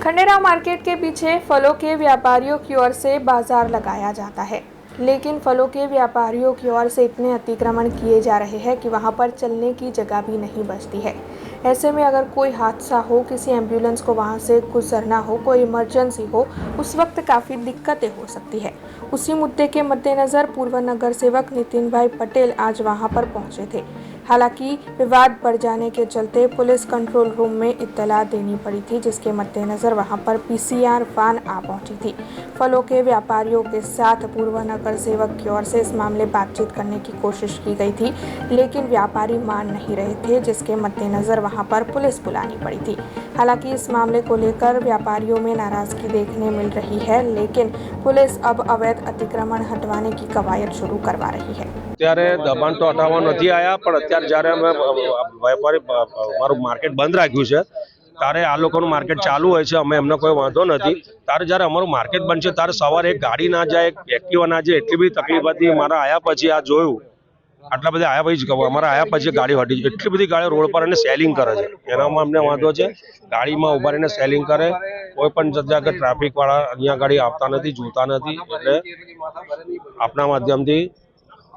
Khanderao market के पीछे फलों के व्यापारियों की ओर से बाजार लगाया जाता है, लेकिन फलों के व्यापारियों की ओर से इतने अतिक्रमण किए जा रहे हैं कि वहां पर चलने की जगह भी नहीं बचती है। ऐसे में अगर कोई हादसा हो, किसी एम्बुलेंस को वहां से गुजरना हो, कोई इमरजेंसी हो, उस वक्त काफ़ी दिक्कतें हो सकती है। उसी मुद्दे के मद्देनज़र पूर्व नगर सेवक नितिन भाई पटेल आज वहां पर पहुंचे थे। हालांकि विवाद बढ़ जाने के चलते पुलिस कंट्रोल रूम में इत्तला देनी पड़ी थी, जिसके मद्देनज़र वहां पर पीसीआर वान आ पहुंची थी। फलों के व्यापारियों के साथ पूर्व नगर सेवक की ओर से इस मामले बातचीत करने की कोशिश की गई थी, लेकिन व्यापारी मान नहीं रहे थे, जिसके मद्देनज़र वहां पर पुलिस बुलानी पड़ी थी। हालांकि इस मामले को लेकर व्यापारियों में नाराजगी देखने मिल रही है, लेकिन पुलिस अब अवैध अतिक्रमण हटवाने की कवायद शुरू करवा रही है। અત્યારે દબાણ તો હટાવવા નથી આવ્યા, પણ અત્યારે જ્યારે અમે વેપારી અમારું માર્કેટ બંધ રાખ્યું છે ત્યારે આ લોકોનું માર્કેટ ચાલુ હોય છે, અમે એમને કોઈ વાંધો નથી। ત્યારે જ્યારે અમારું માર્કેટ બંધ છે ત્યારે સવારે એક ગાડી ના જાય, એક એક્ટિવા ના જાય, એટલી બધી તકલીફ હતી। મારા આયા પછી આ જોયું, આટલા બધા આયા પછી અમારા આયા પછી ગાડી હટી, એટલી બધી ગાડીઓ રોડ પર અને સેલિંગ કરે છે, એનામાં અમને વાંધો છે। ગાડીમાં ઉભા રહીને સેલિંગ કરે, કોઈ પણ જગ્યાએ ટ્રાફિક વાળા અહીંયા ગાડી આવતા નથી, જોતા નથી, એટલે આપણા માધ્યમથી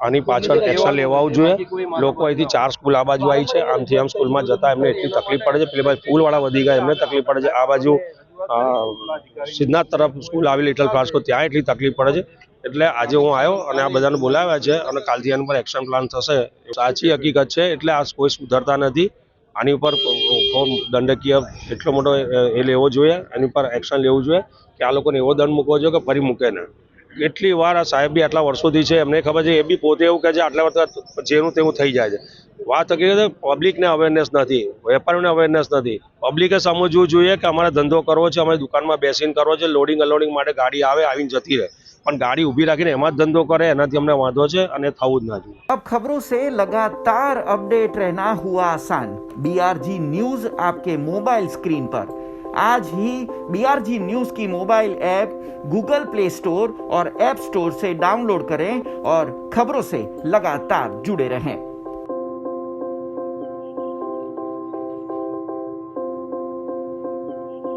આની પાછળ એક્શન લેવાવું જોઈએ। લોકો અહીંથી 4 સ્કૂલ આ બાજુ આવી છે, આમથી આમ સ્કૂલમાં જતા એમને એટલી તકલીફ પડે છે, પેલી બાજુ પુલવાળા વધી ગયા એમને તકલીફ પડે છે, આ બાજુ સિદ્ધનાથ તરફ સ્કૂલ આવી લિટલ ફ્લાસ્કો ત્યાં એટલી તકલીફ પડે છે। એટલે આજે હું આવ્યો અને આ બધાને બોલાવ્યા છે અને કાલથી આના પર એક્શન પ્લાન થશે। સાચી હકીકત છે, એટલે આ કોઈ સુધરતા નથી। આની ઉપર દંડકીય એટલો મોટો એ લેવો જોઈએ, એની પર એક્શન લેવું જોઈએ કે આ લોકોને એવો દંડ મૂકવો જોઈએ કે ફરી મૂકે ના। એટલી વાર આ સાહેબ બી આટલા વર્ષોથી છે, એમને ખબર છે, એ બી પોતે એવું કહે છે આટલા વર્ષ જેનું તેવું થઈ જાય છે। વાત હકીકત પબ્લિકને અવેરનેસ નથી, વેપારીઓને અવેરનેસ નથી। પબ્લિકે સમજવું જોઈએ કે અમારે ધંધો કરવો છે, અમારી દુકાનમાં બેસીને કરવો છે, લોડિંગ અનલોડિંગ માટે ગાડી આવે આવીને જતી રહે, પણ ગાડી ઊભી રાખીને એમાં જ ધંધો કરે, એનાથી અમને વાંધો છે અને થવું જ ના જોઈએ। अब खबरों से लगातार अपडेट रहना हुआ आसान। बीआरजी न्यूज आपके मोबाइल स्क्रीन पर आज ही बीआरजी न्यूज की mobile app Google play store और ऐप स्टोर से डाउनलोड करें और खबरों से लगातार जुड़े रहें।